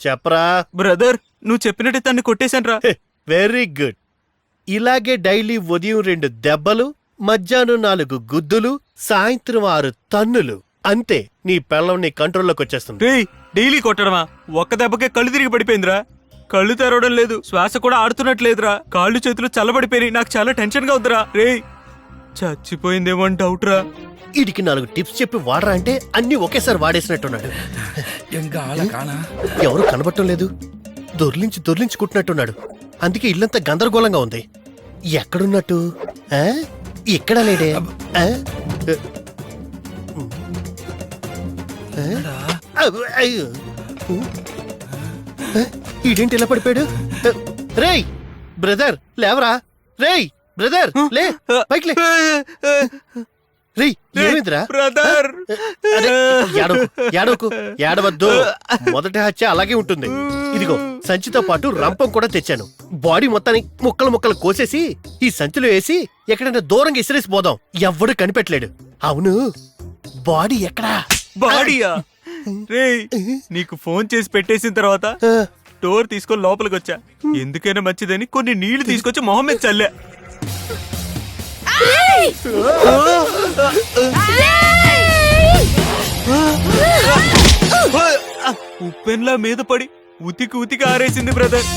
చెప్పరా. బ్రదర్ నువ్వు చెప్పినట్టు తన్ని కొట్టేశాన్రా. Very good. ఇలాగే డైలీ ఉదయం 2 దెబ్బలు, మధ్యాహ్నం 4 గుద్దులు, సాయంత్రం 6 తన్నులు, అంతే నీ పెళ్ళం నీ కంట్రోల్లోకి వచ్చేస్తుంది. రేయ్ డైలీ కొట్టడమా? ఒక్క దెబ్బకే కళ్ళు తిరిగి పడిపోయిందిరా. కళ్ళు తెరవడం లేదు, శ్వాస కూడా ఆడుతున్నట్లేదురా. కాళ్ళు చేతులు చల్లబడిపోయి నాకు చాలా టెన్షన్ గా వద్దురా. రేయ్ చచ్చిపోయిందేమో అని డౌట్ రా. వీడికి 4 టిప్స్ చెప్పి వాడరా అంటే అన్ని ఒకేసారి వాడేసినట్టున్నాడు. ఎవరు కనబట్టం లేదు, దొర్లించి కుట్టినట్టున్నాడు. అందుకే ఇల్లంతా గందరగోళంగా ఉంది. ఎక్కడున్నట్టు? ఇక్కడ లేడే. ఈడేంటి ఇలా పడిపోయాడు? రేయ్ బ్రదర్ లేవరా. రేయ్ బ్రదర్ లే, పైకి లే. రేయ్ ఏమైందిరా బ్రదర్? ఏడవద్దు. మొదటి హత్య అలాగే ఉంటుంది. ఇదిగో సంచితో పాటు రంపం కూడా తెచ్చాను. బాడీ మొత్తాన్ని ముక్కలు కోసేసి ఈ సంచిలో వేసి ఎక్కడైనా దూరంగా ఇసిరేసి పోదాం. ఎవ్వడు కనిపెట్టలేడు. అవును బాడీ ఎక్కడా? బాడీయా? రేయ్ నీకు ఫోన్ చేసి పెట్టేసిన తర్వాత డోర్ తీసుకొని లోపలికి వచ్చా. ఎందుకైనా మంచిదని కొన్ని నీళ్లు తీసుకొచ్చి మొహం మీద చల్లే. ఉప్పెన్లా మీద పడి ఉతికి ఆరేసింది బ్రదర్.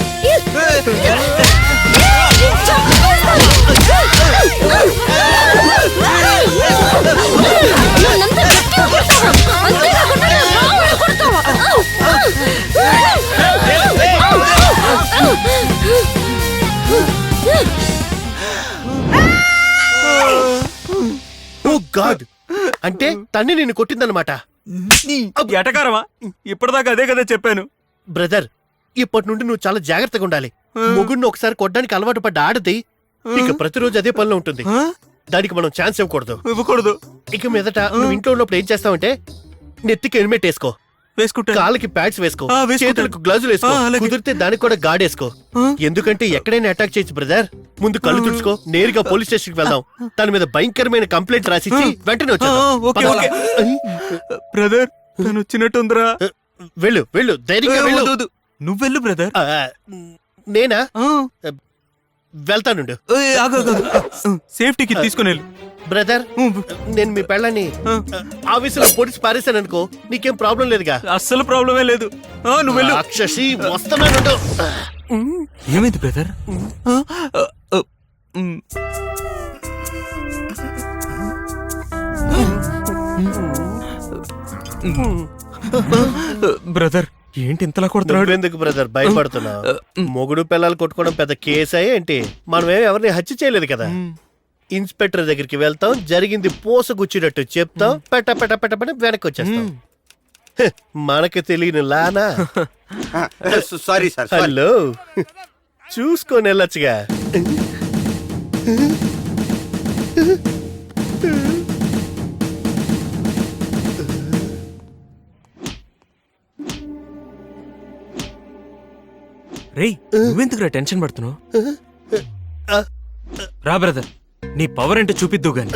ఓ గాడ్, అంటే తన్ని నిన్ను కొట్టిందనమాట. ఎటకారమా? ఇప్పటిదాకా అదే కదా చెప్పాను. బ్రదర్ ఇప్పటి నుండి నువ్వు చాలా జాగ్రత్తగా ఉండాలి. మొగుడిని ఒకసారి కొట్టడానికి అలవాటు పడ్డ ఆడది ఇక ప్రతిరోజు అదే పనిలో ఉంటుంది. దానికి మనం ఛాన్స్ ఇవ్వకూడదు. ఇక మీదట నువ్వు ఇంట్లో ఉన్నప్పుడు ఏం చేస్తావంటే నెత్తికి హెల్మెట్ వేసుకో, కాళ్ళకి ప్యాడ్స్ వేసుకో, చేతులకు గ్లౌజులు వేసుకో, కుదిరితే దానికి కూడా గార్డ్ వేసుకో. ఎందుకంటే ఎక్కడైనా అటాక్ చేయొచ్చు బ్రదర్. ముందు కళ్ళు తుడుచుకో, నేరుగా పోలీస్ స్టేషన్ కి వెళ్దాం. దాని మీద భయంకరమైన కంప్లైంట్ రాసిచ్చి వెంటనే వచ్చేద్దాం. బ్రదర్ తను వచ్చినట్టుందిరా. వెళ్ళు ధైర్యంగా వెళ్ళు. నువ్వెళ్ళు బ్రదర్. నేనా? వెళ్తానుండు. సేఫ్టీకి తీసుకుని వెళ్ళు బ్రదర్. నేను మీ పెళ్ళని ఆఫీసులో పొడిచి పారేశాను అనుకో, నీకేం ప్రాబ్లం లేదుగా? అస్సలు ప్రాబ్లమే లేదు. నువ్వు వెళ్ళు. అక్షసి వస్తున్నాను. ఏమైంది బ్రదర్? బ్రదర్ ఏంటి ఇంతలా కొడుతున్నాడు? ఎందుకు బ్రదర్ భయపడుతున్నావు? మొగుడు పిల్లలు కొట్టుకోవడం పెద్ద కేసా ఏంటి? మనమేం ఎవరిని హత్య చేయలేదు కదా. ఇన్స్పెక్టర్ దగ్గరికి వెళ్తాం, జరిగింది పోసగుచ్చినట్టు చెప్తాం, పెట్ట వెనక్కి వచ్చేస్తాం. మనకి తెలియని లానా? Sorry sir. హలో, చూసుకొని వెళ్ళొచ్చుగా. రేయ్ నువ్వెందుకురా టెన్షన్ పడుతున్నావు? రా బ్రదర్, నీ పవర్ ఏంటో చూపిద్దు గాని.